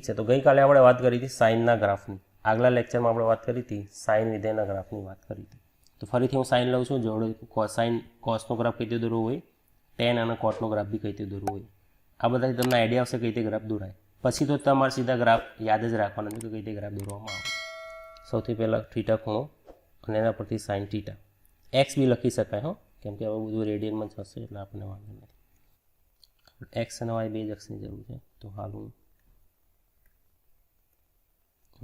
છે, તો ગઈકાલે આપણે વાત કરી હતી સાઇનના ગ્રાફની. આગલા લેક્ચરમાં આપણે વાત કરી હતી સાઇન વિધેયના ગ્રાફની વાત કરી હતી. તો ફરીથી હું સાઇન લઉં છું, જોડે કોસાઇન, કોસનો ગ્રાફ કઈ રીતે દોરવો હોય, ટેન અને કોટનો ગ્રાફ બી કઈ રીતે દોરવો હોય. આ બધાથી તમને આઈડિયા આવશે કઈ રીતે ગ્રાફ દોરાય. પછી તો તમારે સીધા ગ્રાફ યાદ જ રાખવાના છે કે કઈ રીતે ગ્રાફ દોરવામાં આવે. સૌથી પહેલાં થીટા ખૂણો અને એના પરથી સાઇન થીટા. એક્સ બી લખી શકાય હો, કેમ કે હવે બધું રેડિયનમાં જ હશે એટલે આપણને વાંધો નથી. એક્સ અને વાય બે જ અક્ષની જરૂર છે, તો હાલ હું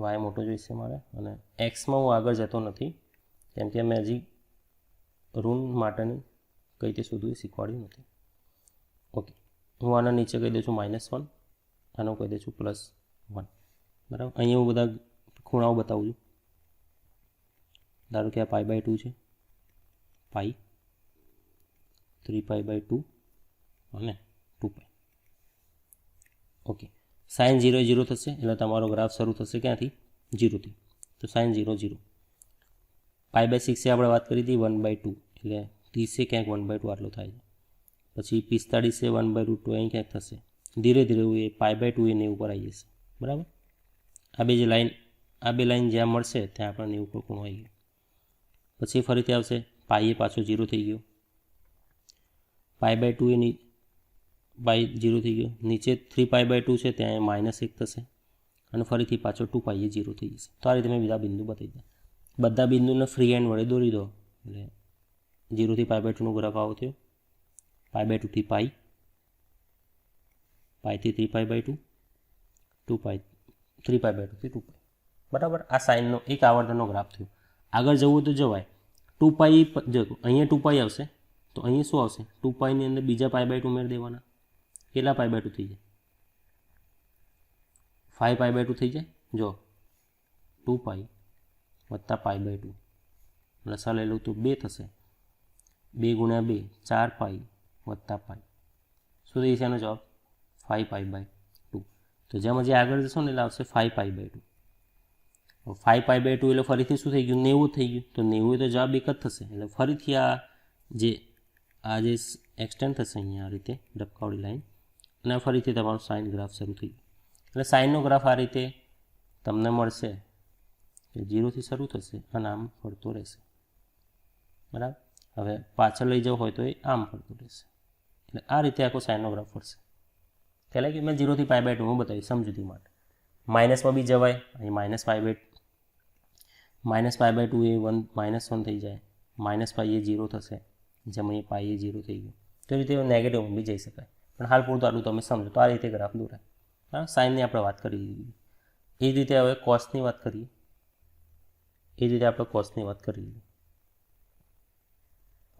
વાય મોટો જોઈશે મારે. અને એક્સમાં હું આગળ જતો નથી, કેમ કે મેં હજી ઋણ માટેની કઈ રીતે શોધવું એ શીખવાડ્યું નથી. ઓકે, હું આના નીચે કહી દઉં છું -1, આનો કહી દઉં છું +1. બરાબર, અહીંયા હું બધા ખૂણાઓ બતાવું છું. ધારો કે આ π/2 છે, પાઈ, 3π/2 અને 2π. ઓકે, સાઇન 0 0 થશે એટલે તમારો ગ્રાફ શરૂ થશે ક્યાંથી? 0થી. તો સાઇન 0 0. π/6 આપણે વાત કરી હતી 1/2 એટલે 30 ક્યાંક 1/2 આટલો થાય છે. પછી 45 1/2 અહીં ક્યાંક થશે. ધીરે ધીરે એ π/2 એ 90 ઉપર આવી જશે. બરાબર, આ બે લાઈન જ્યાં મળશે ત્યાં આપણે 90 પર ખૂણો આવી ગયો. પછી ફરીથી આવશે પાઈ એ પાછો 0 થઈ ગયો, π/2 એ પાઈ 0 થઈ ગયો, નીચે 3π/2 છે ત્યાં -1 થશે અને ફરીથી પાછો 2π એ 0 થઈ જશે. તો આ રીતે મેં બીજા બિંદુ બતાવી દીધા. બધા બિંદુને ફ્રી હેન્ડ વડે દોરી દો એટલે 0 થી π/2 નો ગ્રાફ આવો થયો, π/2 થી પાઈ, પાઈ થી 3π/2, 2π, 3π/2 થી 2π. બરાબર, આ સાઇનનો એક આવર્તનનો ગ્રાફ થયો. આગળ જવું તો જવાય. 2π જો અહીંયા 2π આવશે તો અહીંયા શું આવશે? 2π ની અંદર બીજા π/2 ઉમેરી દેવાના. કેટલા π/2 થઈ જાય? 5π/2 થઈ જાય. જો 2π વત્તા π/2 લસા લઈ લઉં તો 2 થશે. 2 × 2 4π વત્તા π. શું થઈ છે એનો જવાબ? 5π/2. તો જેમ હજી આગળ જશો ને એટલે આવશે 5π/2. 5π/2 એટલે ફરીથી શું થઈ ગયું? 90 થઈ ગયું. તો 90 તો જવાબ એક જ થશે. એટલે ફરીથી આ જે એક્સટેન્ડ થશે અહીંયા આ રીતે ડબકાવાળી લાઈન, અને ફરીથી તમારો સાઇન ગ્રાફ શરૂ થઈ ગયો. એટલે સાઇનનો ગ્રાફ આ રીતે તમને મળશે કે 0 થી શરૂ થશે અને આમ ફરતો રહેશે. બરાબર, હવે પાછળ લઈ જવું હોય તો એ આમ ફરતો રહેશે. એટલે આ રીતે આખો સાઇનનો ગ્રાફ ફરશે. પહેલાં કે મેં 0 થી π/2 હું બતાવી સમજૂતી માટે. માઇનસમાં બી જવાય, અહીં -π/2 એ -1 થઈ જાય, -π એ 0 થશે, જેમ અહીં π એ 0 થઈ ગયું. તો એ રીતે નેગેટિવમાં બી જઈ શકાય. પણ હાલ પૂરતું આટલું તમે સમજો તો આ રીતે ગ્રાફ દોરાય. હા, સાઇનની આપણે વાત કરી દીધી. એ જ રીતે હવે કોસની વાત કરીએ.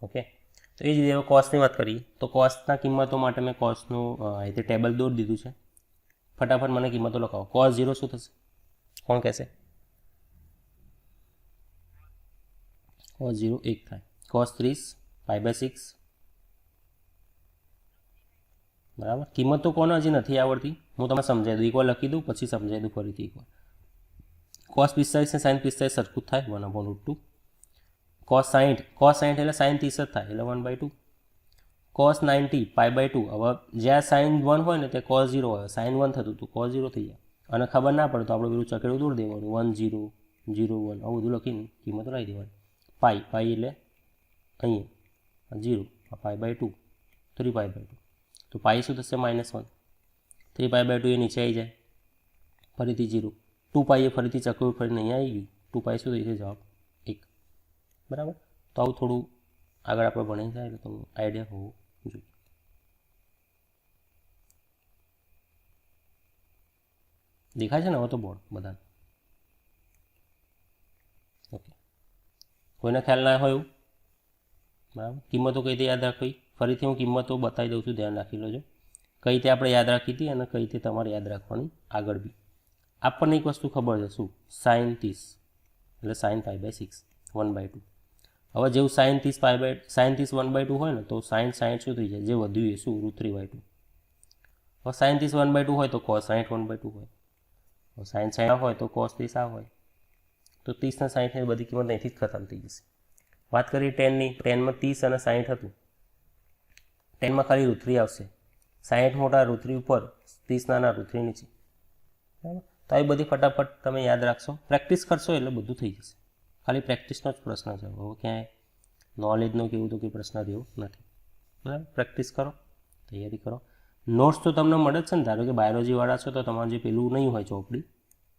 ઓકે, તો એ જ રીતે હવે કોસની વાત કરીએ. તો કોસના કિંમતો માટે મેં કોસનું રીતે ટેબલ દોરી દીધું છે. ફટાફટ મને કિંમતો લખાવો. cos 0 શું થશે? કોણ કહેશે? cos 0 1 થાય. cos 30 π/6. બરાબર, કિંમત તો કોને હજી નથી આવડતી? હું તમને સમજાવી દઉં, એકવાર લખી દઉં પછી સમજાવી દઉં ફરીથી એકવાર. cos 45 ને sin 45 સરખું જ થાય, 1/√2. cos 60 એટલે sin 30 જ થાય એટલે 1/2. cos 90 π/2. હવે જ્યાં sin 1 હોય ને ત્યાં cos 0 હોય. sin 1 થતું તો cos 0 થઈ જાય. અને ખબર ના પડે તો આપણે પેલું ચકેડું દોરી દેવાનું, 1 0 0 1 આવું બધું લખીને કિંમત લાવી દેવાની. પાઈ એટલે અહીંયા 0, π/2, 3π/2. તો પાઈ શું થશે? -1. 3π/2 એ નીચે આવી જાય, ફરીથી 0. 2π એ ફરીથી ચક્કર ફરીને અહીંયા આવી ગયું. 2π શું થઈ છે? જવાબ 1. બરાબર, તો આવું થોડું આગળ આપણે ભણી જાય એટલે તમને આઈડિયા હોવો જોઈએ. દેખાય છે ને હવે તો બોર્ડ બધા? ઓકે, કોઈને ખ્યાલ ના હોય એવું? બરાબર, કિંમતો કઈ રીતે યાદ રાખવી? ફરીથી હું કિંમતો બતાવી દઉં છું, ધ્યાન રાખી લેજો. કઈ રીતે આપણે યાદ રાખી હતી અને કઈ રીતે તમારે યાદ રાખવાની આગળ બી. આપણને એક વસ્તુ ખબર છે, શું? sin 30 એટલે sin π/6 1/2. હવે જેવું sin 30 1/2 હોય ને તો sin 60 શું થઈ જાય? જે વધ્યું એ શું? √3/2. હવે sin 30 1/2 હોય તો cos 60 1/2 હોય. હવે sin 60 હોય તો cos 30 આ હોય. તો 30 અને 60 ની બધી કિંમત અહીંથી જ ખતમ થઈ જશે. વાત કરીએ ટેનની. ટેનમાં 30 અને 60 હતું. ટેનમાં ખાલી √3 આવશે. 60 મોટા √3 ઉપર, 30 નાના √3 નીચે. બરાબર. તો આવી બધી ફટાફટ તમે યાદ રાખશો, પ્રેક્ટિસ કરશો એટલે બધું થઈ જશે. ખાલી પ્રેક્ટિસનો જ પ્રશ્ન છે, હવે ક્યાંય નોલેજનો કેવું તો કોઈ પ્રશ્ન જેવો નથી. બરાબર, પ્રેક્ટિસ કરો, તૈયારી કરો. નોટ્સ તો તમને મળે જ છે ને. ધારો કે બાયોલોજીવાળા છો તો તમારું જે પેલું નહીં હોય ચોપડી,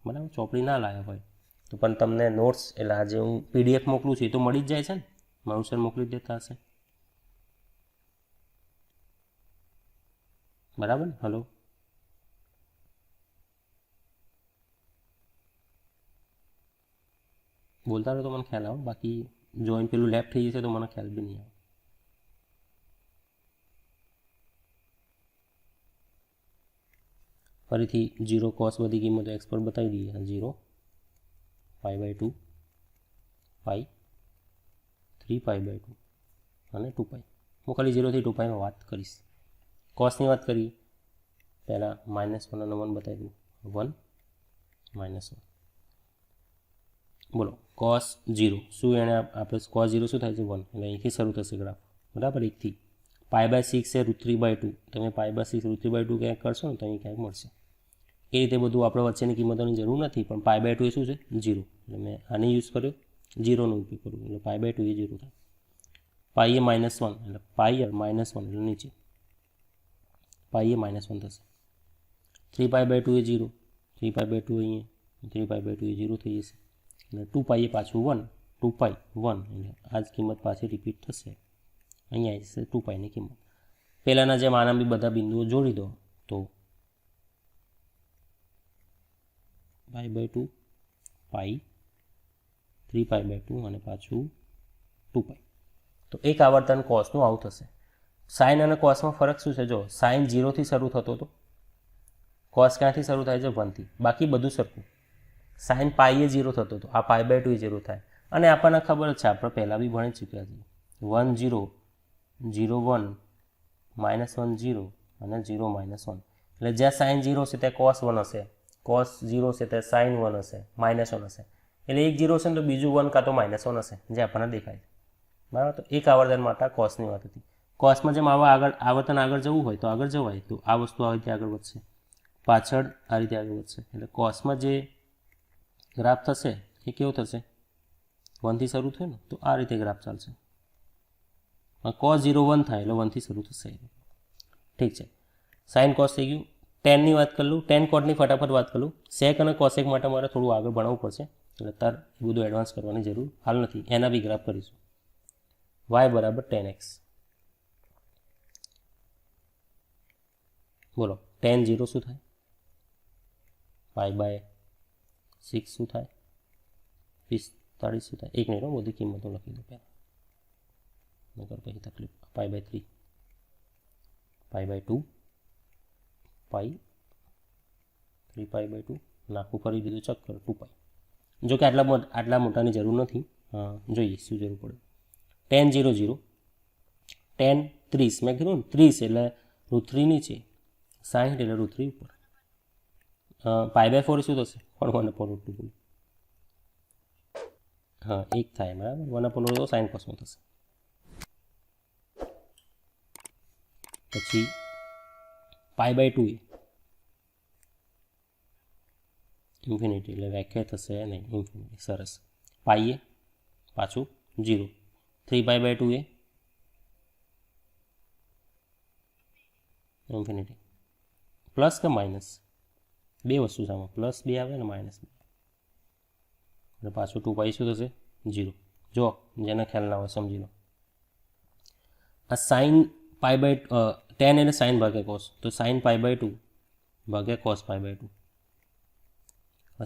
બરાબર, ચોપડી ના લાવ્યા હોય તો પણ તમને નોટ્સ એટલે આજે હું પીડીએફ મોકલું છું એ તો મળી જ જાય છે ને, મારું સર મોકલી દેતા હશે. બરાબર ને? હલો, બોલતા રહો તો મને ખ્યાલ આવે, બાકી જોઈન પેલું લેફ્ટ થઈ જશે તો મને ખ્યાલ બી નહીં આવે. ફરીથી 0 કોસ બધી કિંમતો એક્સ પર બતાવી દઈએ. 0 π/2 પાઈ 3 π/2 અને 2 પાઈ. હું ખાલી 0 થી 2 પાઈમાં વાત કરીશ. કોસની વાત કરીએ પહેલાં -1 અને 1 બતાવી દઉં. 1 -1. બોલો કોસ 0 શું એને આપણે કોસ 0 શું થાય છે? 1. એટલે અહીંથી શરૂ થશે ગ્રાફ, બરાબર. 1 થી π/6 છે √3/2. તમે π/6 √3/2 ક્યાંક કરશો ને તો અહીં ક્યાંક મળશે. એ રીતે બધું આપણે વચ્ચેની કિંમતોની જરૂર નથી, પણ π/2 એ શું છે? 0. એટલે મેં આને યુઝ કર્યો, 0નો ઉપયોગ કર્યો, એટલે π/2 એ 0 થાય. પાઈ એ -1 એટલે પાઈ -1 એટલે નીચે પાઈ એ -1 થશે. 3 π/2 એ 0, 3 π/2 અહીંયા, 3 π/2 એ 0 થઈ જશે. અને 2 પાઈ એ પાછું 1, 2 પાઈ 1 એટલે આ જ કિંમત પાછી રિપીટ થશે. અહીંયા આવી જશે 2 પાઈની કિંમત. પહેલાંના જેમ આના બી બધા બિંદુઓ જોડી દો તો π/2 પાઈ 3 π/2 અને પાછું 2 પાઈ. તો એક આવર્તન કોસનું આવું થશે. સાઇન અને કોસમાં ફરક શું છે? જો સાઇન 0થી શરૂ થતો હતો, કોસ ક્યાંથી શરૂ થાય છે? 1 થી. બાકી બધું સરખું. સાઇન પાઈ એ 0 થતો હતો, આ π/2 એ 0 થાય. અને આપણને ખબર જ છે, આપણે પહેલાં બી ભણી ચૂક્યા છીએ. 1 0 0 1 -1 0 અને 0 -1. એટલે જ્યાં સાઇન 0 છે ત્યાં કોસ 1 હશે, કોસ 0 છે ત્યાં સાઇન 1 હશે, -1 હશે. એટલે એક 0 છે ને તો બીજું 1 કાં તો -1 હશે, જે આપણને દેખાય છે. બરાબર. તો એક આવર્તન માટે આ કોસની વાત હતી. કોસમાં જેમ આવર્તન આગળ જવું હોય તો આગળ જવાય, તો આ વસ્તુ આવી રીતે આગળ વધશે, પાછળ આ રીતે આગળ વધશે. એટલે કોસમાં જે ગ્રાફ થશે એ કેવો થશે? 1 થી શરૂ થયો ને તો આ રીતે ગ્રાફ ચાલશે. cos 0 1 થાય એટલે 1 થી શરૂ થશે. ઠીક છે, સાઇન કોસ થઈ ગયું. ટેનની વાત કરી લઉં, ટેન કોટની ફટાફટ વાત કરું. સેક અને કોસેક માટે મારે થોડું આગળ ભણાવવું પડશે, એટલે તાર એ બધું એડવાન્સ કરવાની જરૂર હાલ નથી. એના બી ગ્રાફ કરીશું. y = tan x. બોલો tan 0 શું થાય? π/6 શું થાય? 45 શું થાય? એક મિનિટ, બધી કિંમતો લખી દો પહેલાં, નકર પછી તકલીફ. π/3 π/2 પાઈ 3 π/2 નાખું કરી દીધું ચક્કર 2 પાઈ. જો કે આટલા મોટાની જરૂર નથી, જોઈએ શું જરૂર પડે. tan 0 0 tan 30 મેં કીધું ને 30 એટલે √3 નીચે, 60 એટલે √3 ઉપર. π/4 શું થશે? 1/√2. હા 1 થાય, બરાબર. 1/√2 તો સાઇન કોસમાં થશે. પછી π/2 ઇન્ફિનિટી એટલે વ્યાખ્યા થશે નહીં, ઇન્ફિનિટી. સરસ. પાઈ એ પાછું 0. 3 π/2 એ ઇન્ફિનિટી. પ્લસ કે માઇનસ? બે વસ્તુ સામે, પ્લસ 2 આવે ને માઇનસ 2. એટલે પાછું 2 પાઈ શું થશે? 0. જો જેને ખ્યાલ ના હોય સમજી લો. આ સાઇન tan એટલે સાઇન ભાગ્યા કોસ, તો સાઇન π/2 ભાગ્યા કોસ π/2.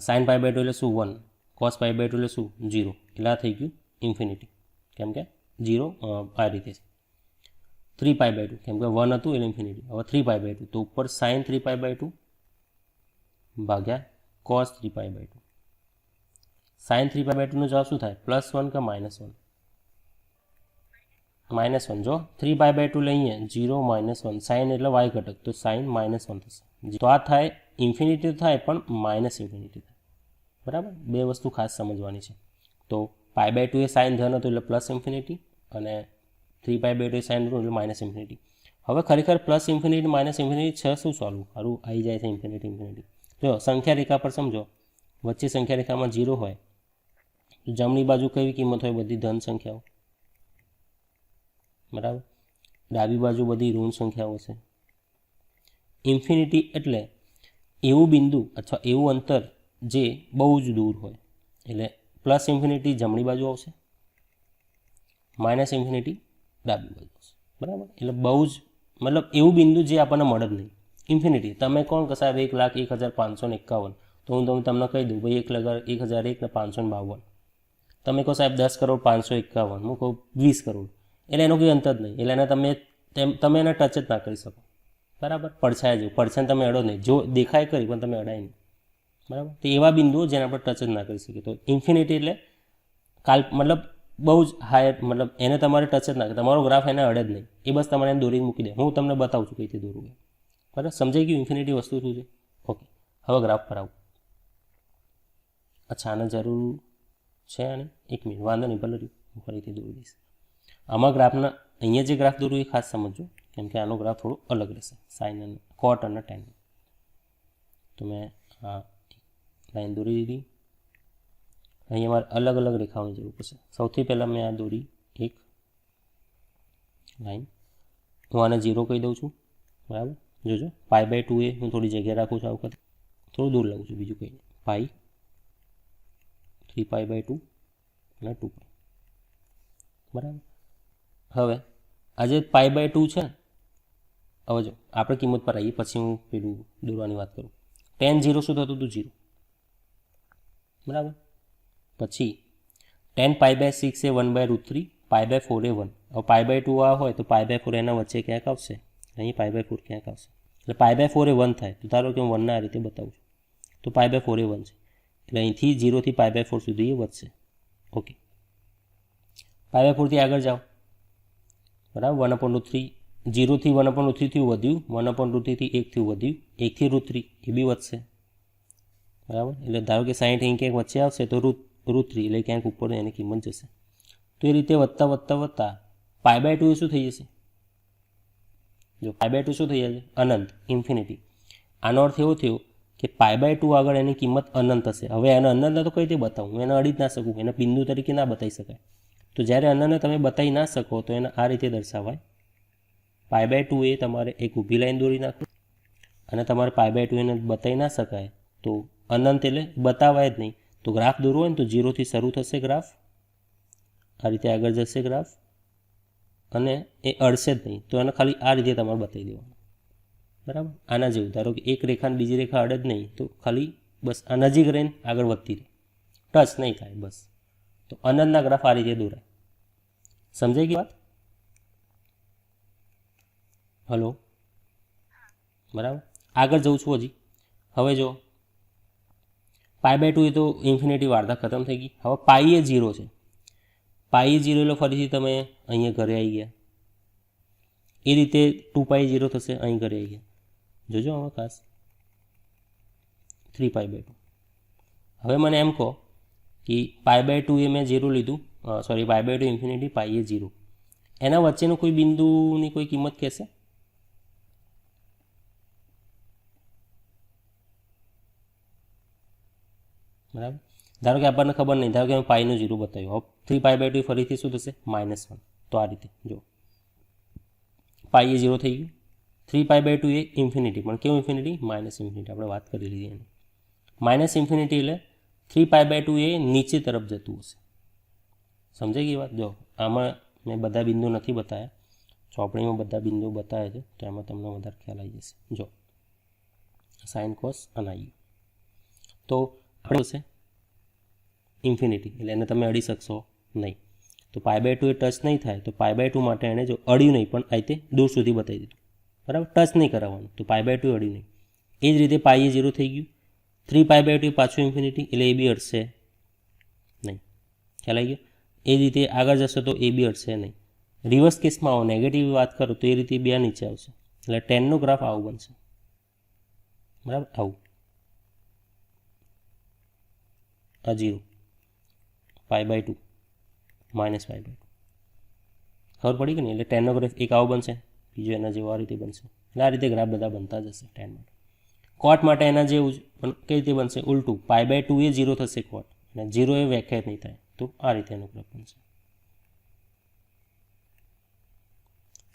સાઇન π/2 એટલે શું? 1. કોસ π/2 એટલે શું? 0. એટલે આ થઈ ગયું ઇન્ફિનિટી, કેમ કે 0 આ રીતે છે. 3 π/2 કેમ કે 1 હતું એટલે ઇન્ફિનિટી. હવે 3 π/2 તો ઉપર સાઇન 3 π/2 ભાગ્યા કોસ 3 π/2. સાઇન 3 π/2 નો જવાબ શું થાય? +1 કે -1? -1. જો 3 π/2 લઈએ 0 -1, સાઇન એટલે y ઘટક, તો સાઇન -1 થશે. તો આ થાય ઇન્ફિનિટી થાય પણ માઇનસ ઇન્ફિનિટી થાય, બરાબર. બે વસ્તુ ખાસ સમજવાની છે. તો π/2 એ સાઇન ધન હતું એટલે પ્લસ ઇન્ફિનિટી, અને 3 π/2 એ સાઇન હતું એટલે માઇનસ ઇન્ફિનિટી. હવે ખરેખર પ્લસ ઇન્ફિનિટી માઇનસ ઇન્ફિનિટી છે શું? સોલ્વ સારું આવી જાય છે ઇન્ફિનિટી. જો સંખ્યા રેખા પર સમજો, વચ્ચે સંખ્યા રેખામાં 0 હોય તો જમણી બાજુ કેવી કિંમત હોય? બધી ધન સંખ્યાઓ, બરાબર. ડાબી બાજુ બધી ઋણ સંખ્યાઓ છે. ઇન્ફિનિટી એટલે એવું બિંદુ અથવા એવું અંતર જે બહુ જ દૂર હોય, એટલે પ્લસ ઇન્ફિનિટી જમણી બાજુ આવશે, માઇનસ ઇન્ફિનિટી ડાબી બાજુ આવશે, બરાબર. એટલે બહુ જ મતલબ એવું બિંદુ જે આપણને મળે જ નહીં. ઇન્ફિનિટી તમે કોણ કે સાહેબ 1,01,551, તો હું તમને કહી દઉં ભાઈ 1,01 ને 552. તમે કહો સાહેબ 10 કરોડ 551, હું કહું 20 કરોડ, એટલે એનો કોઈ અંત જ નહીં. એટલે એને તમે એને ટચ જ ના કરી શકો, બરાબર. પડછાયા જેવું, પડછાને તમે અડો નહીં, જો દેખાય કરી પણ તમે અડાય નહીં, બરાબર. તો એવા બિંદુઓ જેના પર ટચ જ ના કરી શકે. તો ઇન્ફિનિટી એટલે મતલબ બહુ જ હાયર, મતલબ એને તમારે ટચ જ ના કરે, તમારો ગ્રાફ એને અડે જ નહીં. એ બસ તમારે એને દોરી મૂકી દે. હું તમને બતાવું છું કઈ રીતે દોરવું, બરાબર. સમજાઈ ગયું ઇન્ફિનિટી વસ્તુ શું છે? ઓકે, હવે ગ્રાફ પર આવું. અચ્છા, આને જરૂર છે આને? એક મિનિટ, વાંધો નહીં, ભલે હું ફરીથી દોરી દઈશ. આમાં ગ્રાફના અહીંયા જે ગ્રાફ દોરવું એ ખાસ સમજજો, કેમ કે આનો ગ્રાફ થોડો અલગ રહેશે, સાઇન અને કોટ અને ટેન. તો મેં આ લાઈન દોરી દીધી. અહીંયા મારે અલગ અલગ રેખાઓની જરૂર પડશે. સૌથી પહેલાં મેં આ દોરી એક લાઈન, હું આને 0 કહી દઉં છું, બરાબર. જોજો π/2 એ હું થોડી જગ્યા રાખું છું, આ વખતે થોડું દૂર લાવું છું, બીજું કંઈ નહીં. પાઈ 3π/2 અને 2π, બરાબર. હવે આ જે π/2 છે, હવે જો આપણે કિંમત પર આવીએ, પછી હું પેલું દોરવાની વાત કરું. tan 0 શું થતું હતું? 0, બરાબર. પછી tan π/6 એ 1/√3, π/4 એ 1. હવે π/2 આ હોય તો π/4 એના વચ્ચે ક્યાંક આવશે, અહીં π/4 ક્યાંક આવશે, એટલે π/4 એ 1 થાય. તો ધારો કે હું 1 આ રીતે બતાવું છું, તો π/4 એ 1 છે, એટલે અહીંથી 0 થી π/4 સુધી એ વધશે. ઓકે, π/4 થી આગળ જાઓ, બરાબર. 1/√3, 0 થી 1/√3 થયું, વધ્યું, 1/√3 થી 1 થયું, વધ્યું, 1 થી √3 એ બી વધશે, બરાબર. એટલે ધારો કે 60 અહીં ક્યાંક વચ્ચે આવશે તો √3 એટલે ક્યાંક ઉપર એની કિંમત જશે. તો એ રીતે વધતા વધતા વધતા π/2 શું થઈ જશે? જો π/2 શું થઈ જશે? અનંત, ઇન્ફિનિટી. આનો અર્થ એવો થયો કે π/2 આગળ એની કિંમત અનંત હશે. હવે એને અનંત તો કઈ રીતે બતાવું? હું એને અડી જ ના શકું, એને બિંદુ તરીકે ના બતાવી શકાય. તો જ્યારે અનંતને તમે બતાવી ના શકો તો એને આ રીતે દર્શાવાય. π/2 એ તમારે એક ઊભી લાઈન દોરી નાખો, અને તમારે π/2 એને બતાવી ના શકાય તો અનંત એટલે બતાવાય જ નહીં. તો ગ્રાફ દોરવો હોય ને તો 0 થી શરૂ થશે ગ્રાફ, આ રીતે આગળ જશે ગ્રાફ, અને એ અડશે જ નહીં. તો એને ખાલી આ રીતે તમારે બતાવી દેવાનું, બરાબર. આના જેવું, ધારો કે એક રેખાને બીજી રેખા અડે જ નહીં, તો ખાલી બસ આ નજીક રહીને આગળ વધતી રહે, ટચ નહીં થાય, બસ. તો અનંતના ગ્રાફ આ રીતે દોરાય. સમજાઈ ગઈ વાત? હલો, બરાબર. આગળ જઉં છું હજી. હવે જો π/2 એ તો ઇન્ફિનિટી વાર્તા ખતમ થઈ ગઈ. હવે પાઈ એ 0 છે. પાઈ એ 0 એટલે ફરીથી તમે અહીંયા ઘરે આવી ગયા, એ રીતે 2π 0 થશે, અહીં ઘરે આવી ગયા. જોજો આમાં ખાસ 3π/2. હવે મને એમ કહો કે π/2 એ મેં 0 લીધું, સોરી π/2 ઇન્ફિનિટી, પાઈ એ 0, એના વચ્ચેનું કોઈ બિંદુની કોઈ કિંમત કહેશે? બરાબર. ધારો કે આપણને ખબર નહીં, ધારો કે મેં પાઈનું 0 બતાવ્યું. હવે 3π/2 ફરીથી શું થશે? -1. તો આ રીતે જો પાઈ એ 0 થઈ ગયું. 3π/2 એ ઇન્ફિનિટી, પણ કેવું ઇન્ફિનિટી? Minus infinity. આપણે વાત કરી લીધી એની. માઇનસ ઇન્ફિનિટી એટલે 3π/2 એ નીચે તરફ જતું હશે. સમજાઈ ગઈ વાત? જો આમાં મેં બધા બિંદુ નથી બતાવ્યા, ચોપડીમાં બધા બિંદુ બતાવ્યા છે, તો એમાં તમને વધારે ખ્યાલ આવી જશે. જો સાઇન કોસ અને આવી, તો આપણે હશે ઇન્ફિનિટી, એટલે એને તમે અડી શકશો નહીં. તો π/2 એ ટચ નહીં થાય, તો π/2 માટે એણે જો અડ્યું નહીં, પણ આ રીતે દૂર સુધી બતાવી દીધું, બરાબર. ટચ નહીં કરાવવાનું, તો π/2 અડ્યું નહીં. એ જ રીતે પાઈ એ 0 થઈ ગયું. 3π/2 પાછું ઇન્ફિનિટી, એટલે એ બી અડશે નહીં. ખ્યાલ આવી ગયો? એ રીતે આગળ જશો તો એ બી અડશે નહીં. રિવર્સ કેસમાં આવો, નેગેટિવ વાત કરો તો એ રીતે બે નીચે આવશે, એટલે 10નો ગ્રાફ આવું બનશે, બરાબર. આવું આ 0, π/2, -π/2. ખબર પડી કે નહીં? એટલે 10નો ગ્રાફ એક આવો બનશે, બીજો એના જેવો આ રીતે બનશે. એટલે આ રીતે ગ્રાફ બધા બનતા જશે 10 માટે. કોટ માટે એના જેવું જ પણ કઈ રીતે બનશે ઉલટું π/2 એ 0 થશે કોટ અને 0 એ વ્યાખ્યાયિત નહીં થાય તો આ રીતે એનું ગ્રાફ બનશે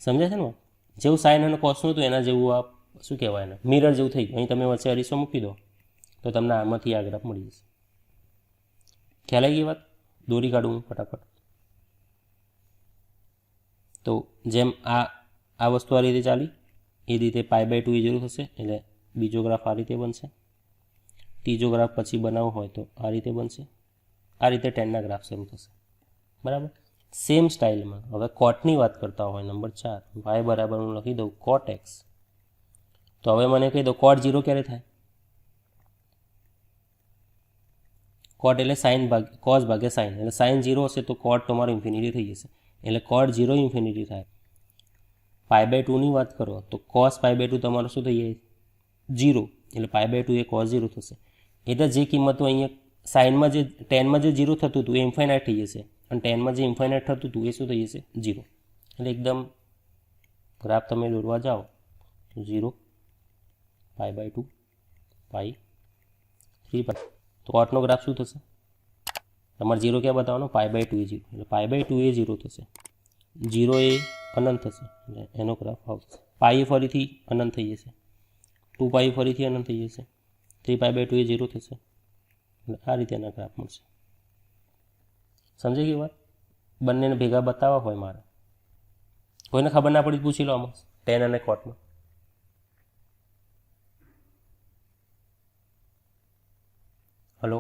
સમજાય છે ને જેવું સાઇન અને કોસનું હતું એના જેવું આ શું કહેવાય એને મિરર જેવું થઈ ગયું અહીં તમે વચ્ચે અરીસો મૂકી દો તો તમને આમાંથી આ ગ્રાફ મળી જશે ખ્યાલ આવી ગઈ વાત દોરી કાઢું હું ફટાફટ તો જેમ આ વસ્તુ આ રીતે ચાલી એ રીતે π/2 એ 0 થશે એટલે બીજો ગ્રાફ આ રીતે બનશે ત્રીજો ગ્રાફ પછી બનાવવો હોય તો આ રીતે બનશે આ રીતે 10ના ગ્રાફ શરૂ થશે બરાબર સેમ સ્ટાઇલમાં હવે કોટની વાત કરતા હોય નંબર 4 y બરાબર હું લખી દઉં cot x તો હવે મને કહી દો cot 0 ક્યારે થાય cot એટલે sin ભાગ્યા cos ભાગ્યા sin એટલે sin 0 હશે તો cot તમારો ઇન્ફિનિટી થઈ જશે એટલે cot 0 ઇન્ફિનિટી થાય π/2 ની વાત કરો તો cos π/2 તમારો શું થઈ જાય 0 એટલે π/2 એ cos 0 થશે એટલે જે કિંમતો અહીંયા સાઇનમાં જે 10માં જે 0 થતું હતું એ ઇન્ફાઇનાઇટ થઈ જશે અને 10માં જે ઇન્ફાઇનાઇટ થતું હતું એ શું થઈ જશે 0 એટલે એકદમ ગ્રાફ તમે દોરવા જાઓ તો 0 π/2 પાઈ 3 પાઈ તો કોટનો ગ્રાફ શું થશે તમારે 0 ક્યાં બતાવવાનો π/2 એ 0 એટલે π/2 એ 0 થશે 0 એ અનંત થશે એટલે એનો ગ્રાફ આવશે પાઈ ફરીથી અનંત થઈ જશે 2 પાઈ ફરીથી અનંત થઈ જશે 3 π/2 એ 0 થશે એટલે આ રીતે એના ગ્રાફ મળશે સમજાઈ ગઈ વાત બંનેને ભેગા બતાવવા હોય મારે કોઈને ખબર ના પડી પૂછી લો આમાં 10 અને કોટમાં હલો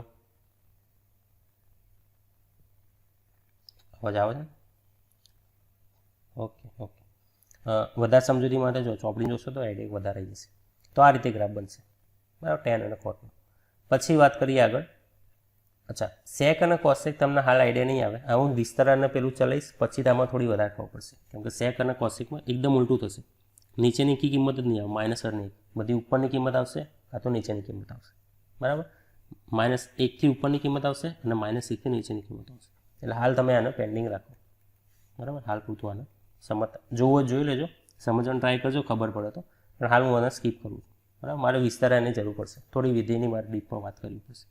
અવાજ આવે છે ઓકે વધારે સમજૂતી માટે જો ચોપડી જોશો તો આઈડિયા વધારે આવી જશે તો આ રીતે ગ્રાફ બનશે બરાબર 10 અને કોટમાં પછી વાત કરીએ આગળ અચ્છા સેક અને કોસેક તમને હાલ આઈડિયા નહીં આવે હું વિસ્તાર અને પેલું ચલાવીશ પછી આમાં થોડી વધારે ખબર પડશે કેમ કે સેક અને કોસેકમાં એકદમ ઉલટું થશે નીચેની કી કિંમત જ નહીં આવે -1 બધી ઉપરની કિંમત આવશે આ તો નીચેની કિંમત આવશે બરાબર -1 થી ઉપરની કિંમત આવશે અને -1 થી નીચેની કિંમત આવશે એટલે હાલ તમે આને પેન્ડિંગ રાખો બરાબર હાલ પૂરતું આને સમજતા જોવો જોઈ લેજો સમજવાનું ટ્રાય કરજો ખબર પડે તો પણ હાલ હું આને સ્કીપ કરું છું બરાબર મારે વિસ્તાર એની જરૂર પડશે થોડી વિધિની મારે ડીપમાં વાત કરવી પડશે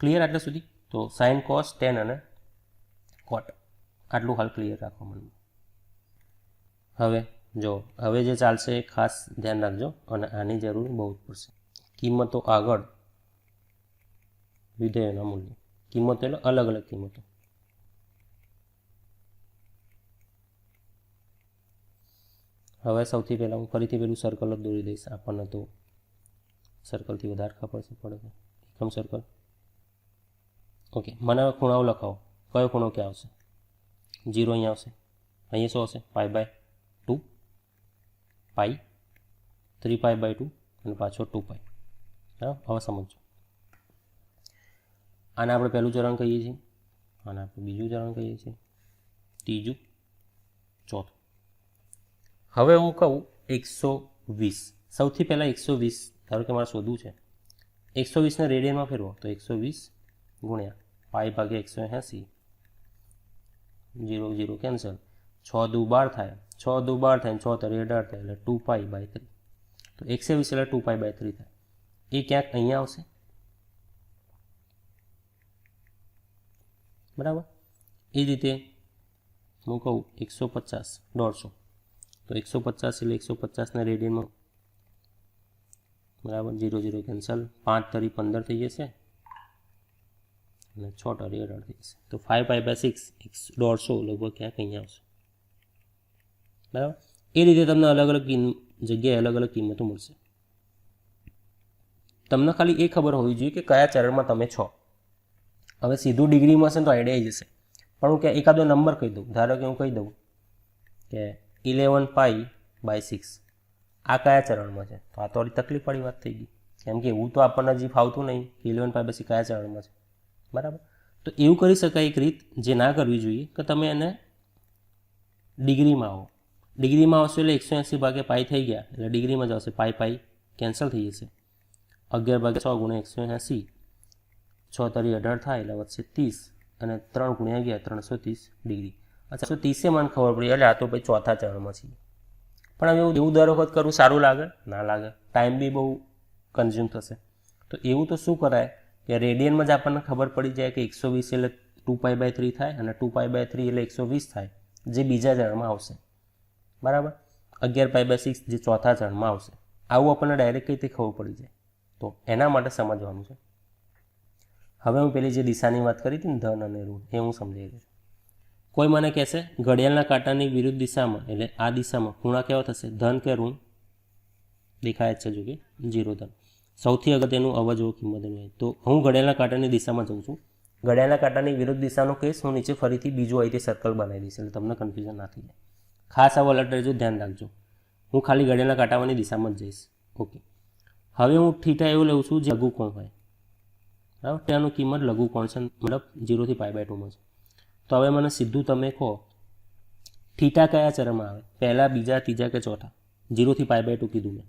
ક્લિયર આટલા સુધી તો સાઇન કોસ 10 અને કોટ આટલું હાલ ક્લિયર રાખો મનમાં હવે જે ચાલશે એ ખાસ ધ્યાન રાખજો અને આની જરૂર બહુ જ પડશે કિંમતો આગળ વિધેયોના મૂલ્ય કિંમતો એટલે અલગ અલગ કિંમતો હવે સૌથી પહેલાં હું ફરીથી પેલું સર્કલ જ દોરી દઈશ આપણને તો સર્કલથી વધારે ખબર પડે છે એકમ સર્કલ ઓકે મને હવે ખૂણાઓ લખાવો કયો ખૂણો ક્યાં આવશે 0 અહીંયા આવશે અહીંયા શું આવશે π/2 પાઈ 3 π/2 અને પાછો 2 પાઈ બરાબર હવે સમજો આને આપણે પહેલું ચરણ કહીએ છીએ આને આપણે બીજું ચરણ કહીએ છીએ ત્રીજું ચોથું હવે હું કહું 120 સૌથી પહેલાં 120 ધારો કે મારે શોધવું છે 120ને રેડિયનમાં ફેરવો તો 120 ગુણ્યા π/180 0 0 કેન્સલ 6 દુ 12 થાય 6 દુ 12 થાય 6 તરી 18 થાય એટલે 2π/3 તો 120 એટલે 2π/3 થાય એ ક્યાંક અહીંયા આવશે બરાબર એ રીતે હું કહું 150 150 તો 150 એટલે 150ના રેડિયનમાં બરાબર 0 0 કેન્સલ 5 તરી 15 થઈ જશે અને 6 તરી 18 થઈ જશે તો 5π/6 150 લગભગ ક્યાંક અહીંયા આવશે બરાબર એ રીતે તમને અલગ અલગ જગ્યાએ અલગ અલગ કિંમતો મળશે તમને ખાલી એ ખબર હોવી જોઈએ કે કયા ચરણમાં તમે છો હવે સીધું ડિગ્રીમાં હશે તો આઈડિયા આવી જશે પણ હું કે એકાદો નંબર કહી દઉં ધારો કે હું કહી દઉં કે 11π/6 આ કયા ચરણમાં છે તો આ તો તકલીફવાળી વાત થઈ ગઈ કેમ કે એવું તો આપણને હજી ફાવતું નહીં કે 11π/6 કયા ચરણમાં છે બરાબર તો એવું કરી શકાય એક રીત જે ના કરવી જોઈએ કે તમે એને ડિગ્રીમાં આવો ડિગ્રીમાં આવશો એટલે 180 પાઈ થઈ ગયા એટલે ડિગ્રીમાં જ આવશે પાઈ કેન્સલ થઈ જશે 11/6 ગુણ્યા 180 6 તરી 18 થાય એટલે વધશે 30 અને 3 ગુણ્યા 11 330 ડિગ્રી અચ્છા 130 મને ખબર પડી એટલે આ તો ભાઈ ચોથા ચરણમાં છીએ પણ હવે એવું દર વખત કરવું સારું લાગે ના લાગે ટાઈમ બી બહુ કન્ઝ્યુમ થશે. તો એવું તો શું કરાય કે રેડિયનમાં જ આપણને ખબર પડી જાય કે 120 એટલે 2π/3 થાય અને 2π/3 એટલે 120 થાય, જે બીજા ચરણમાં આવશે. બરાબર. 11π/6 જે ચોથા ચરણમાં આવશે. આવું આપણને ડાયરેક્ટ કઈ રીતે ખબર પડી જાય, તો એના માટે સમજવાનું છે. હવે હું પેલી જે દિશાની વાત કરી હતી ને, ધન અને ઋણ, એ હું સમજાવી દઉં છું. કોઈ મને કહેશે ઘડિયાળના કાંટાની વિરુદ્ધ દિશામાં, એટલે આ દિશામાં ખૂણા કેવા થશે, ધન કે ઋણ? દેખાય જ છે જો કે 0 ધન. સૌથી અગત્યનું અવજવો કિંમત હોય. તો હું ઘડિયાળના કાંટાની દિશામાં જઉં છું. ઘડિયાળના કાંટાની વિરુદ્ધ દિશાનો કેસ હું નીચે ફરીથી બીજું અહીંથી સર્કલ બનાવી દઈશ, એટલે તમને કન્ફ્યુઝન ના થઈ જાય. ખાસ આ વલટ રહેજો, ધ્યાન રાખજો. હું ખાલી ઘડિયાળના કાંટાવાની દિશામાં જ જઈશ. ઓકે. હવે હું થીટા એવું લઉં છું જે લઘુ કોણ હોય. બરાબર. તેનું કિંમત લઘુ કોણ છે, મતલબ 0 થી π/2 માં છે. તો હવે મને સીધું તમે કહો થીટા કયા ચરણમાં આવે, પહેલા, બીજા, ત્રીજા કે ચોથા? 0 થી π/2 કીધું મેં,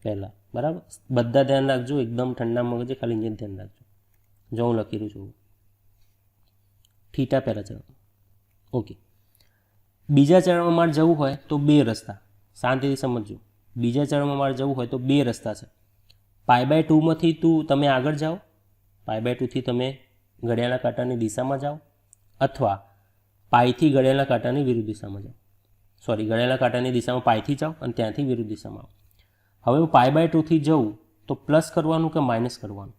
પહેલા. બરાબર. બધા ધ્યાન રાખજો, એકદમ ઠંડા મગજે ખાલી અહીંયા ધ્યાન રાખજો. જો હું લખી રહ્યું છું થીટા પહેલા ચરણ. ઓકે. બીજા ચરણમાં મારે જવું હોય તો બે રસ્તા, શાંતિથી સમજજો. બીજા ચરણમાં મારે જવું હોય તો બે રસ્તા છે. π/2 માંથી તમે આગળ જાઓ, π/2 થી તમે ઘડિયાળના કાંટાની દિશામાં જાઓ, અથવા પાઈથી ઘડિયાળના કાંટાની વિરુદ્ધ દિશામાં જાઓ. ઘડિયાળના કાંટાની દિશામાં પાઈથી જાઓ અને ત્યાંથી વિરુદ્ધ દિશામાં આવો. હવે હું π/2 થી જઉં તો પ્લસ કરવાનું કે માઇનસ કરવાનું?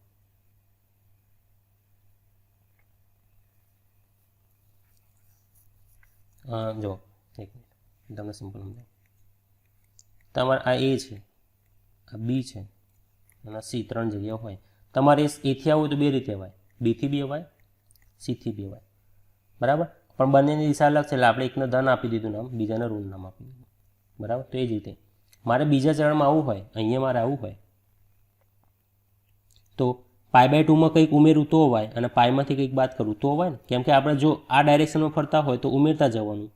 જો એક મિનિટ તમને સિમ્પલ સમજાવું. તમારે આ એ છે, આ બી છે અને સી, 3 જગ્યાઓ હોય. તમારે એથી આવવું તો બે રીતે અવાય, બીથી બી અવાય, સીથી બી અવાય. બરાબર. પણ બંનેની દિશા અલગ છે, એટલે આપણે એકને ધન આપી દીધું નામ, બીજાને ઋણ નામ આપી દીધું. બરાબર. તો એ જ રીતે મારે બીજા ચરણમાં આવવું હોય, અહીંયા મારે આવવું હોય તો π/2 માં કંઈક ઉમેરું તો અવાય અને પાઈમાંથી કંઈક બાદ કરું તો અવાય ને. કેમ કે આપણે જો આ ડાયરેક્શનમાં ફરતા હોય તો ઉમેરતા જવાનું,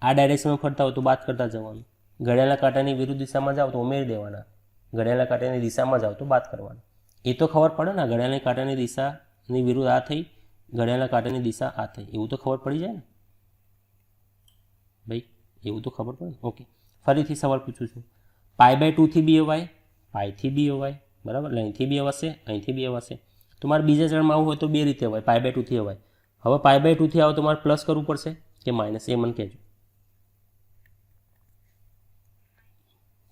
આ ડાયરેક્શનમાં ફરતા હોય તો બાદ કરતા જવાનું. ઘડિયાળના કાંટાની વિરુદ્ધ દિશામાં જાઓ તો ઉમેરી દેવાના, ઘડિયાળના કાંટાની દિશામાં જાઓ તો બાદ કરવાના. એ તો ખબર પડે ને, ઘડિયાળની કાંટાની દિશાની વિરુદ્ધ આ થઈ, ઘડિયાળના કાંટાની દિશા આ થઈ, એવું તો ખબર પડી જાય ને ભાઈ, એવું તો ખબર પડે ને. ઓકે. ફરીથી સવાલ પૂછું છું. π/2 થી બી અવાય, પાઈથી બી અવાય. બરાબર. અહીંથી બી અવાશે, અહીંથી બી અવાશે. તો મારે બીજા ચરણમાં આવવું હોય તો બે રીતે અવાય, π/2 થી અવાય. હવે π/2 થી આવો તો મારે પ્લસ કરવું પડશે કે માઇનસ, એ મને કહેજો.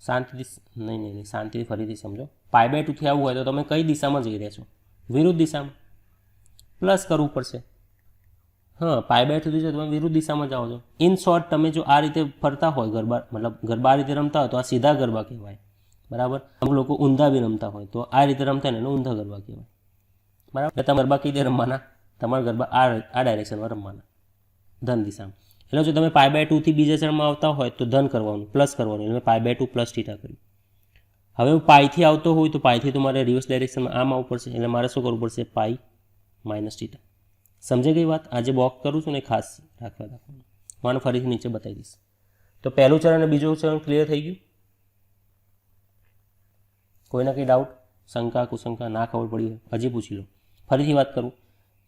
શાંતિથી નહીં, શાંતિથી ફરીથી સમજો. π/2 થી આવવું હોય તો તમે કઈ દિશામાં જઈ રહ્યા છો? વિરુદ્ધ દિશામાં. પ્લસ કરવું પડશે. હા, π/2 થી જો તમે વિરુદ્ધ દિશામાં જાઓ છો. ઇન શોર્ટ, તમે જો આ રીતે ફરતા હોય ગરબા, મતલબ ગરબા આ રીતે રમતા હોય તો આ સીધા ગરબા કહેવાય. બરાબર. અમુક લોકો ઊંધા બી રમતા હોય તો આ રીતે રમતા ને એને ઊંધા ગરબા કહેવાય. બરાબર. એટલે તમે ગરબા કઈ રીતે રમવાના? તમારા ગરબા આ ડાયરેક્શનમાં રમવાના, ધન દિશામાં. એટલે જો તમે π/2 થી બીજા ચરણમાં આવતા હોય તો ધન કરવાનું, પ્લસ કરવાનું, એટલે π/2 પ્લસ થીટા કર્યું. હવે હું પાઈથી આવતો હોય તો પાઈથી તો મારે રિવર્સ ડાયરેક્શનમાં આમ આવવું પડશે, એટલે મારે શું કરવું પડશે? Pi minus theta. સમજાઈ ગઈ વાત? આ જે બોક્સ કરું છું ને ખાસ રાખવાનું. હું આને ફરીથી નીચે બતાવી દઈશ. તો પહેલું ચરણ અને બીજું ચરણ ક્લિયર થઈ ગયું? કોઈના કંઈ ડાઉટ, શંકા, કુશંકા? ના ખબર પડી હોય હજી પૂછી લો. ફરીથી વાત કરું.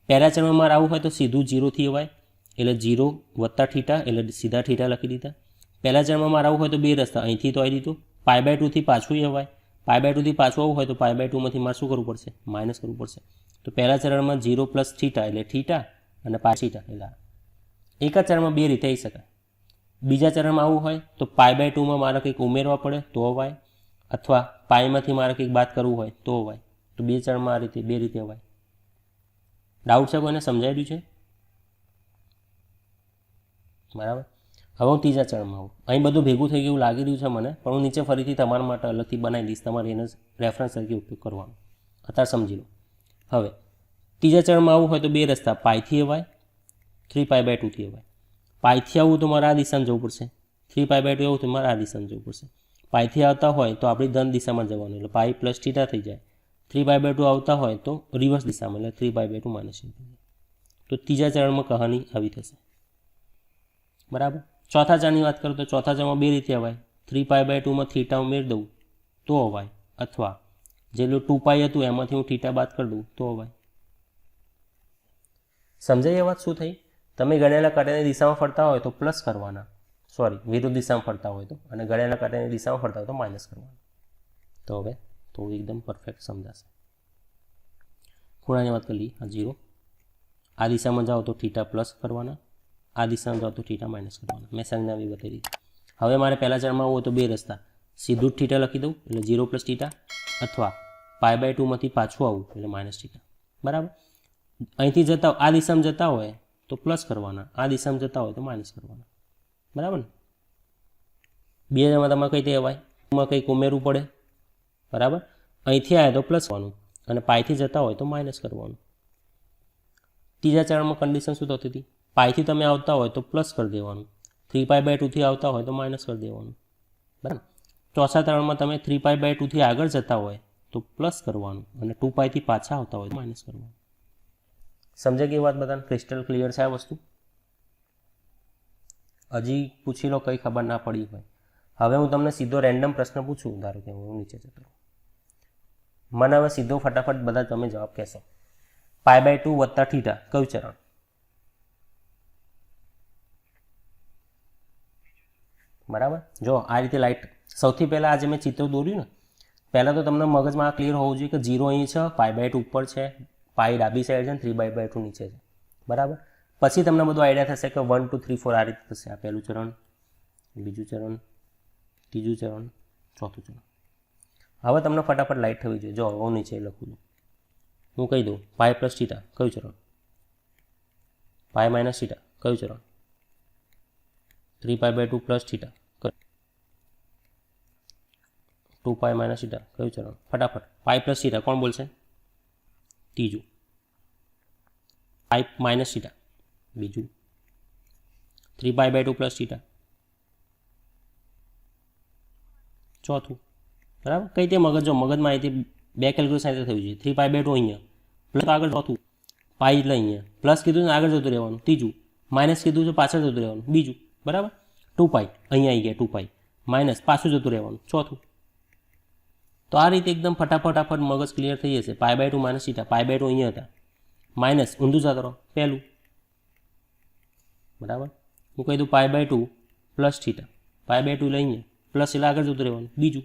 પહેલા ચરણમાં મારે આવવું હોય તો સીધું 0 થી અવાય, એટલે 0 વત્તા થીટા, એટલે સીધા થીટા લખી દીધા. પહેલા ચરણમાં મારે આવવું હોય તો બે રસ્તા, અહીંથી તો આવી દીધું. π/2 થી પાછું અવાય, π/2 થી પાછું આવવું હોય તો π/2 માંથી મારે શું કરવું પડશે? માઇનસ કરવું પડશે. તો પહેલા ચરણમાં 0 પ્લસ થીટા એટલે થીટા અને પાછ થીટા, એટલે એક જ ચરણમાં બે રીતે આવી શકાય. બીજા ચરણમાં આવવું હોય તો π/2 માં મારે કંઈક ઉમેરવા પડે તો અવાય, અથવા પાઈમાંથી મારે કંઈક બાદ કરવું હોય તો અવાય. તો બે ચરણમાં આ રીતે બે રીતે અવાય. ડાઉટ છે કોઈને? સમજાયેલું છે? બરાબર. હવે હું ત્રીજા ચરણમાં આવું. અહીં બધું ભેગું થઈ ગયું લાગી રહ્યું છે મને, પણ હું નીચે ફરીથી તમારા માટે અલગથી બનાવી દઈશ, તમારે એને રેફરન્સ તરીકે ઉપયોગ કરવાનો. અત્યારે સમજી લો. હવે ત્રીજા ચરણમાં આવવું હોય તો બે રસ્તા, પાઈથી અવાય, 3π/2 થી અવાય. પાઈથી આવવું તો મારે આ દિશામાં જવું પડશે, 3π/2 આવવું તો મારે આ દિશામાં જવું પડશે. પાઈથી આવતા હોય તો આપણી ધન દિશામાં જવાનું, એટલે પાઈ પ્લસ થીટા થઈ જાય. 3π/2 આવતા હોય તો રિવર્સ દિશામાં, એટલે 3π/2 માઇનસ થઈ જાય. તો ત્રીજા ચરણમાં કહાની આવી થશે. બરાબર. ચોથા ચરણની વાત કરું તો ચોથા ચરણમાં બે રીતે અવાય. 3π/2 માં થીટા ઉમેરી દઉં તો અવાય, અથવા જેટલું 2π હતું એમાંથી હું થીટા બાદ કરી દઉં તો અવાય. સમજાય એ વાત શું થઈ? તમે ઘડિયાળના કાંટાની દિશામાં ફરતા હોય તો પ્લસ કરવાના, વિરુદ્ધ દિશામાં ફરતા હોય તો, અને ઘડિયાળના કાંટાની દિશામાં ફરતા હોય તો માઇનસ કરવાના. તો હવે તો એકદમ પરફેક્ટ સમજાશે. ખૂણાની વાત કરી લઈએ. આ 0, આ દિશામાં જાઓ તો થીટા પ્લસ કરવાના, આ દિશામાં જાઓ તો થીટા માઇનસ કરવાના. મેં સંજ્ઞા બી બતાવી દીધી. હવે મારે પહેલા ચરણમાં હોય તો બે રસ્તા, સીધું જ થીટા લખી દઉં એટલે 0 પ્લસ થીટા, અથવા π/2 માંથી પાછું આવું એટલે માઇનસ થીટા. બરાબર. અહીંથી જતા આ દિશામાં જતા હોય તો પ્લસ કરવાના, આ દિશામાં જતા હોય તો માઇનસ કરવાના. બરાબર ને. બે જણામાં તમારે કઈ રીતે અવાય, એમાં કંઈક ઉમેરવું પડે. બરાબર. અહીંથી આવે તો પ્લસ કરવાનું અને પાઈથી જતા હોય તો માઇનસ કરવાનું. ત્રીજા ચરણમાં કન્ડિશન શું થતી હતી, પાઈથી તમે આવતા હોય તો પ્લસ કરી દેવાનું, 3π/2 થી આવતા હોય તો માઇનસ કરી દેવાનું. બરાબર. ચોથા ચરણમાં તમે 3π/2 થી આગળ જતા હોય તો પ્લસ કરવાનું અને 2π થી પાછા આવતા હોય તો માઇનસ કરવાનું. સમજાય ગઈ વાત બધાને? ક્રિસ્ટલ ક્લિયર છે આ વસ્તુ? હજી પૂછી લો કંઈ ખબર ના પડી હોય. હવે હું તમને સીધો રેન્ડમ પ્રશ્ન પૂછું, ધારો કે હું નીચે જતો રહું, મને હવે સીધો ફટાફટ બધા તમે જવાબ કહેશો. π/2 વત્તા થીટા કયું ચરણ? બરાબર. જો આ રીતે લાઈટ, સૌથી પહેલાં આજે મેં ચિત્ર દોર્યું ને, પહેલાં તો તમને મગજમાં ક્લિયર હોવું જોઈએ કે 0 અહીં છે, π/2 ઉપર છે, પાઈ ડાબી સાઈડ છે, 3/2 નીચે છે. બરાબર. પછી તમને બધું આઈડિયા થશે કે 1 2 3 4 આ રીતે થશે. આ પહેલું ચરણ, બીજું ચરણ, ત્રીજું ચરણ, ચોથું ચરણ. હવે તમને ફટાફટ લાઈટ થવી જોઈએ. જો હું નીચે લખું છું, હું કહી દઉં π + θ કયું ચરણ, π - θ કયું ચરણ, 3π/2 + θ, 2π - θ કયું ચરણ? ફટાફટ. π + θ કોણ બોલશે? ત્રીજું. π - θ બીજું. 3π/2 + θ ચોથું. બરાબર. કઈ રીતે મગજ, જો મગજમાં અહીંથી બે કેલ્ક્યુલેશન સાથે થવી જોઈએ. 3π/2 અહીંયા, પ્લસ આગળ ચોથું, પાઈ એટલે અહીંયા, પ્લસ કીધું ને આગળ જતું રહેવાનું ત્રીજું, માઇનસ કીધું છે પાછળ જતું રહેવાનું બીજું. બરાબર. 2π અહીંયા આવી ગયા, 2π માઇનસ પાછું જતું રહેવાનું ચોથું. તો આ રીતે એકદમ ફટાફટ મગજ ક્લિયર થઈ જશે. π/2 - θ, π/2 અહીંયા હતા, માઇનસ ઊંધું જતો રહો પહેલું. બરાબર. હું કહી દઉં π/2 + θ, π/2 એટલે અહીંયા, પ્લસ એટલે આગળ જતું રહેવાનું બીજું.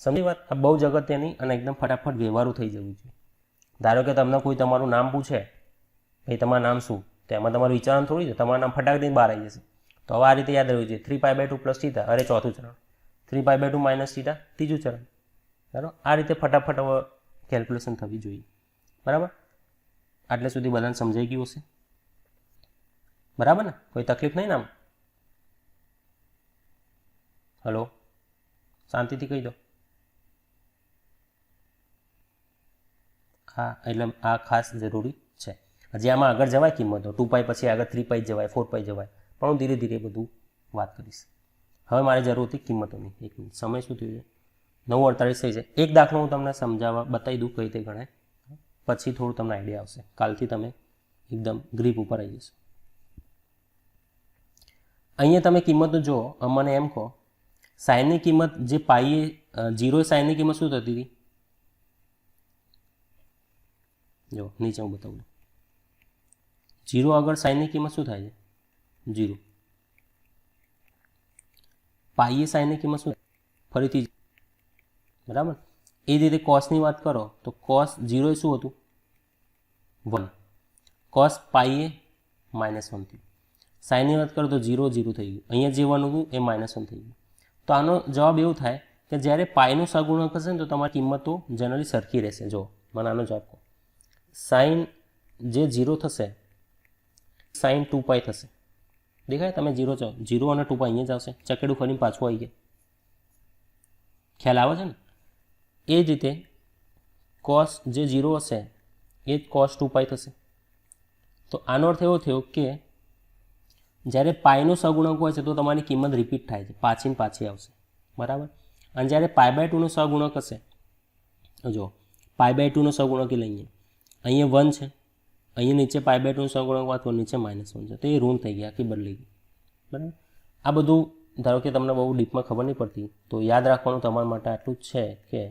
સમજી વાત? આ બહુ જ અગત્યની અને એકદમ ફટાફટ વ્યવહારું થઈ જવું છે. ધારો કે તમને કોઈ તમારું નામ પૂછે, ભાઈ તમારું નામ શું, તો એમાં તમારું વિચારવાનું થોડી છે, તમારું નામ ફટાક દઈને બહાર આવી જશે. તો હવે આ રીતે યાદ રહેવું જોઈએ. 3π/2 + θ, અરે ચોથું ચરણ, 3π/2 - θ ત્રીજું ચરણ. બરાબર. આ રીતે ફટાફટ હવે કેલ્ક્યુલેશન થવી જોઈએ. બરાબર. આટલે સુધી બધાને સમજાઈ ગયું હશે? બરાબર ને? કોઈ તકલીફ નહીં ને આમ? હલો, શાંતિથી કહી દો. હા, એટલે આ ખાસ જરૂરી છે. હજી આમાં આગળ જવાય કિંમતો, 2π પછી આગળ 3π જવાય, 4π જવાય, પણ હું ધીરે ધીરે બધું વાત કરીશ. હવે મારે જરૂર હતી કિંમતોની. એક મિનિટ, સમય શું થયું છે? 9:48 થઈ છે. એક દાખલો હું તમને સમજાવવા બતાવી દઉં કઈ રીતે ગણાય, પછી થોડું તમને આઈડિયા આવશે. કાલથી તમે એકદમ ગ્રીપ ઉપર આવી જશો. અહીંયા તમે કિંમતો જુઓ, મને એમ કહો સાઈનની કિંમત જે પાઈએ 0 સાઈનની કિંમત શું થતી હતી? જો નીચે હું બતાવું છું. 0 આગળ સાઈનની કિંમત શું થાય છે? 0. પાઈએ સાઈનની કિંમત શું થાય? ફરીથી. બરાબર. એ જ રીતે કોસની વાત કરો તો કોસ 0 એ શું હતું? 1. કોસ પાઈએ -1 થયું. સાઈનની વાત કરો તો 0 0 થઈ ગયું. અહીંયા જે 1 હતું એ -1 થઈ ગયું. તો આનો જવાબ એવું થાય કે જ્યારે પાઈનું સહગુણક હશે ને તો તમારી કિંમતો જનરલી સરખી રહેશે. જો મને આનો જવાબ કહો. સાઈન જે 0 થશે, સાઈન 2π થશે. દેખાય? તમે 0 ચાલો, 0 અને 2π અહીંયા જ આવશે, ચકેડું ફરીને પાછું આવી ગયા. ખ્યાલ આવે છે ને? એ જ રીતે કોસ જે 0 હશે એ જ કોસ 2π થશે. તો આનો અર્થ એવો થયો કે જ્યારે પાઈનો સહગુણક હોય છે તો તમારી કિંમત રિપીટ થાય છે, પાછી આવશે. બરાબર. અને જ્યારે π/2 નો સહગુણક હશે, જો π/2 નો સહગુણક એટલે અહીંયા 1 છે, અહીંયા નીચે π/2 નો સહગુણક વાત તો નીચે -1 છે, તો એ ઋણ થઈ ગયા, આખી બદલી ગઈ. બરાબર. આ બધું ધારો કે તમને બહુ ડીપમાં ખબર નહીં પડતી, તો યાદ રાખવાનું તમારા માટે આટલું જ છે કે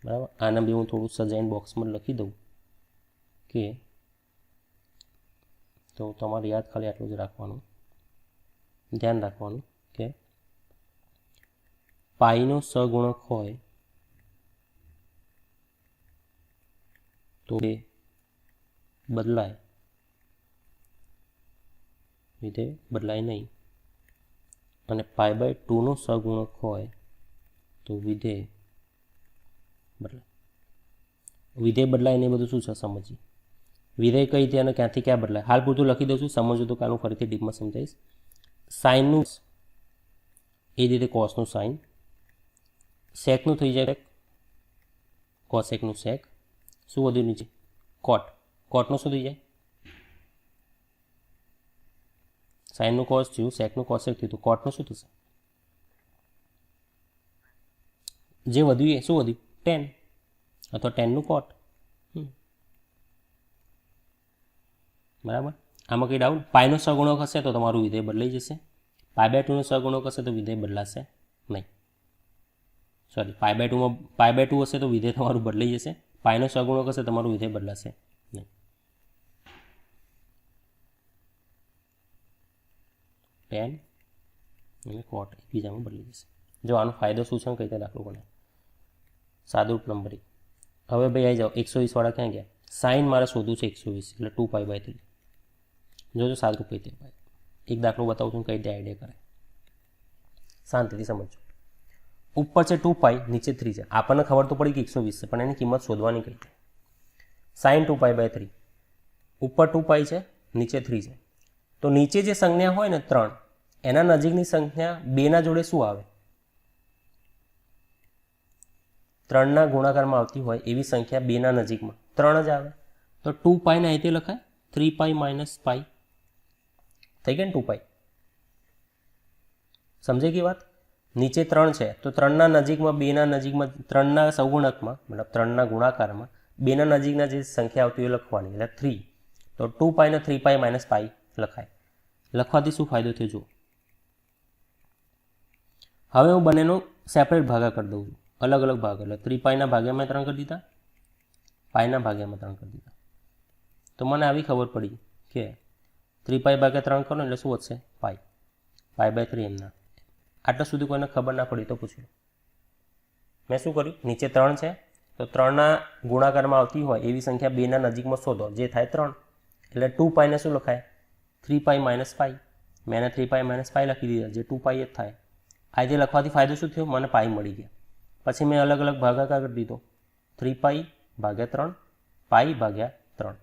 બરાબર. આને બી હું થોડું સજાઈને બોક્સમાં લખી દઉં કે, તો તમારે યાદ ખાલી આટલું જ રાખવાનું, ધ્યાન રાખવાનું કે પાઈનો સગુણક હોય તો એ બદલાય, વિધેય બદલાય નહીં. અને π/2નો સગુણક હોય તો વિધેય બદલાય. વિધેય બદલાય ને એ બધું શું છે સમજીએ. વિધેય કઈ રીતે અને ક્યાંથી ક્યાં બદલાય હાલ પૂરતું લખી દઉં છું, સમજવું તો કાલનું ફરીથી ડીપમાં સમજાવીશ. સાઇનનું એ રીતે કોસનું સાઇન, સેકનું થઈ જાય કોસેકનું સેક, શું વધ્યું નીચે કોટ, કોટનું શું થઈ જાય સાઇનનું કોસ થયું, સેકનું કોસેક થયું, તો કોટનું શું થશે જે વધ્યું એ શું વધ્યું ટેન અથવા ટેનનું કોટ. બરાબર. આમાં કંઈ ડાઉટ? પાઈનો સગુણક હશે તો તમારું વિધેય બદલાઈ જશે, π/2નો સગુણક હશે તો વિધેય બદલાશે નહીં. સોરી, π/2 હશે તો વિધેય તમારું બદલાઈ જશે, પાઈનો સગુણક હશે તમારું વિધેય બદલાશે નહીં. ટેન અને કોટ એકબીજામાં બદલી જશે. જો આનો ફાયદો શું છે કઈ રીતે દાખલો ગણાય. સાદુરૂપ નંબરિંગ. હવે ભાઈ આવી જાઓ 120 વાળા ક્યાં ગયા? સાઇન મારે શોધવું છે 120 એટલે 2π/3. જોજો સાદુરૂપ કઈ રીતે. એક દાખલો બતાવું છું કઈ રીતે આઈડિયા કરે, શાંતિથી સમજો. ઉપર છે 2π, નીચે 3 છે. આપણને ખબર તો પડી કે 120 છે, પણ એની કિંમત શોધવાની કઈ રીતે. સાઇન 2π/3, ઉપર 2π છે, નીચે 3 છે. તો નીચે જે સંજ્ઞા હોય ને 3, એના નજીકની સંખ્યા 2ના જોડે શું આવે? 3ના ગુણાકારમાં આવતી હોય એવી સંખ્યા 2ના નજીકમાં 3 જ આવે. તો 2π ને આ રીતે લખાય 3π - π થઈ ગયા ને 2π. સમજાઈ ગઈ વાત? નીચે 3 છે તો 3ના નજીકમાં 2ના નજીકમાં 3ના સગુણકમાં મતલબ 3ના ગુણાકારમાં 2ના નજીકના જે સંખ્યા આવતી હોય લખવાની એટલે 3. તો 2π ને 3π - π લખાય. લખવાથી શું ફાયદો થયો જુઓ. હવે હું બંનેનો સેપરેટ ભાગા કરી દઉં છું, અલગ અલગ ભાગ. એટલે 3πના ભાગ્યામાં 3 કરી દીધા, πના ભાગ્યામાં 3 કરી દીધા. તો મને આવી ખબર પડી કે 3π / 3 કરો એટલે શું વધશે π, π/3 એમના. આટલા સુધી કોઈને ખબર ના પડી તો પૂછ્યું. મેં શું કર્યું, નીચે 3 છે તો 3ના ગુણાકારમાં આવતી હોય એવી સંખ્યા 2ના નજીકમાં શોધો, જે થાય 3. એટલે 2π ને શું લખાય 3π - π. મેં 3π - π લખી દીધા, જે 2π જ થાય. આ જે લખવાથી ફાયદો શું થયો, મને π મળી ગયા. પછી મેં અલગ અલગ ભાગાકાર કરી દીધો, 3π / 3, π / 3.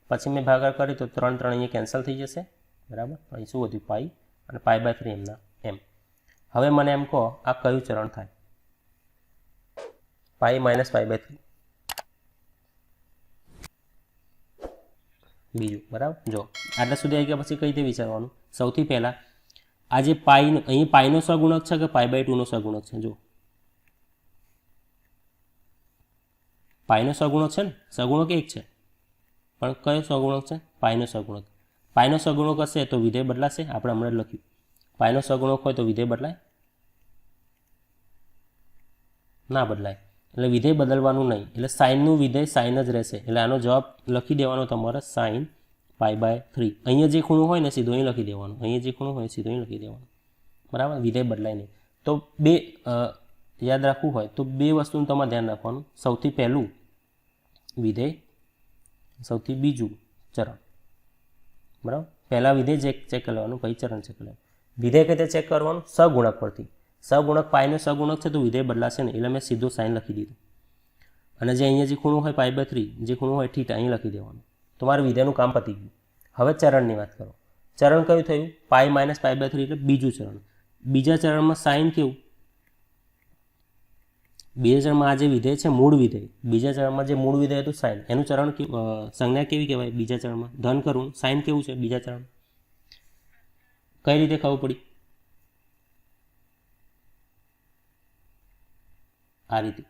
પછી મેં ભાગાકાર કરી તો 3 અહીંયા કેન્સલ થઈ જશે. બરાબર. અહીં શું વધ્યું π અને π/3 એમના એમ. હવે મને એમ કહો આ કયું ચરણ થાય? π - π/3 બીજું. બરાબર. જો આટલા સુધી આવી ગયા પછી કઈ રીતે વિચારવાનું? સૌથી પહેલાં આ જે અહીં પાઈનો સગુણક છે કે π/2નો સગુણક છે? જો પાઈનો સગુણક છે ને, સગુણક એક છે પણ કયો સગુણક છે? પાઈનો સગુણક. પાઈનો સગુણક હશે તો વિધેય બદલાશે. આપણે હમણાં જ લખ્યું પાઈનો સગુણક હોય તો વિધેય બદલાય ના બદલાય. એટલે વિધેય બદલવાનું નહીં, એટલે સાઇનનું વિધેય સાઇન જ રહેશે. એટલે આનો જવાબ લખી દેવાનો તમારે સાઇન π/3. અહીંયા જે ખૂણો હોય ને સીધો અહીં લખી દેવાનું, અહીંયા જે ખૂણો હોય સીધો અહીં લખી દેવાનું. બરાબર. વિધેય બદલાય નહીં. તો બે યાદ રાખવું હોય તો બે વસ્તુનું તમારે ધ્યાન રાખવાનું. સૌથી પહેલું વિધેય, સૌથી બીજું ચરણ. બરાબર. પહેલાં વિધેય ચેક કરવાનું, પછી ચરણ ચેક કરવાનું. વિધેય કઈ રીતે ચેક કરવાનું? સગુણક પરથી. સગુણક પાઈનો સગુણક છે તો વિધેય બદલાશે નહીં, એટલે મેં સીધો સાઇન લખી દીધું. અને જે અહીંયા જે ખૂણો હોય π/3, જે ખૂણો હોય θ અહીં લખી દેવાનું. તમારે વિધેયનું કામ પતી ગયું. હવે ચરણની વાત કરો. ચરણ કયું થયું? π - π/3 એટલે બીજું ચરણ. બીજા ચરણમાં સાઇન કેવું? બીજા ચરણમાં આ જે વિધેય છે મૂળ વિધેય, બીજા ચરણમાં જે મૂળ વિધેય હતું સાઇન, એનું ચરણ સંજ્ઞા કેવી કહેવાય? બીજા ચરણમાં ધન કરવું. સાઇન કેવું છે બીજા ચરણ? કઈ રીતે ખબર પડી? આ રીતે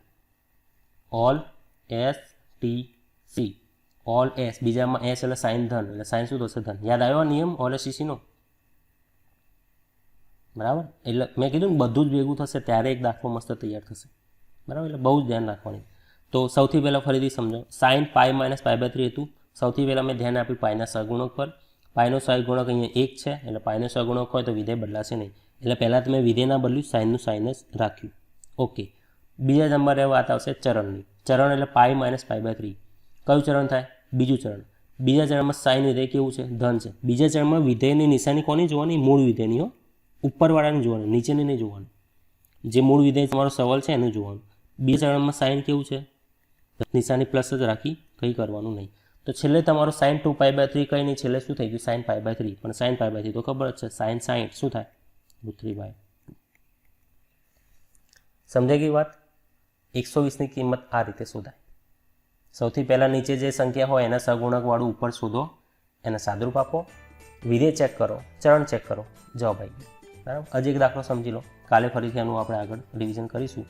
all S T C. All S, બીજામાં S એટલે સાઇન ધન, એટલે સાઇન શું થશે? ધન. યાદ આવ્યો નિયમ ઓલ S T C નો? બરાબર. એટલે મેં કીધું ને બધું જ ભેગું થશે ત્યારે એક દાખલો મસ્ત તૈયાર થશે. બરાબર. એટલે બહુ જ ધ્યાન રાખવાનું. તો સૌથી પહેલાં ફરીથી સમજો, સાઇન π - π/3 હતું. સૌથી પહેલાં મેં ધ્યાન આપ્યું પાઈના સગુણક પર. પાઈનો સગુણક અહીંયા 1 છે, એટલે પાઈનો સગુણક હોય તો વિધેય બદલાશે નહીં. એટલે પહેલાં તો મેં વિધેય ના બદલ્યું, સાઇનનું સાઇન જ રાખ્યું. ઓકે, બીજા નંબરે વાત આવશે ચરણની. ચરણ એટલે પાઈ માઇનસ પાઈ બાય 3. કયું ચરણ થાય? બીજું ચરણ. બીજા ચરણમાં સાઇન વિધેય કેવું છે? ધન છે. બીજા ચરણમાં વિધેયની નિશાની કોની જોવાની? મૂળ વિધેયની હો, ઉપરવાળાની જોવાની, નીચેની નહીં જોવાની. જે મૂળ વિધેય તમારો સવાલ છે એનું જોવાનું. બીજા ચરણમાં સાઇન કેવું છે? નિશાની પ્લસ જ રાખી, કંઈ કરવાનું નહીં. તો છેલ્લે તમારો સાઇન 2 પાઈ બાય 3 કંઈ નહીં, છેલ્લે શું થઈ ગયું? Sine pi by 3. પણ સાઇન પાઈ બાય 3 તો ખબર જ છે, સાઇન 60 શું થાય? √3/2. સમજાઈ ગઈ વાત? 120ની કિંમત આ રીતે શોધાય. સૌથી પહેલાં નીચે જે સંખ્યા હોય એના સહગુણકવાળું ઉપર શોધો, એને સાદરૂપ આપો, વિધેય ચેક કરો, ચરણ ચેક કરો, જવાબ આવી ગયો. બરાબર? હજી એક દાખલો સમજી લો, કાલે ફરીથી એનું આપણે આગળ રિવિઝન કરીશું.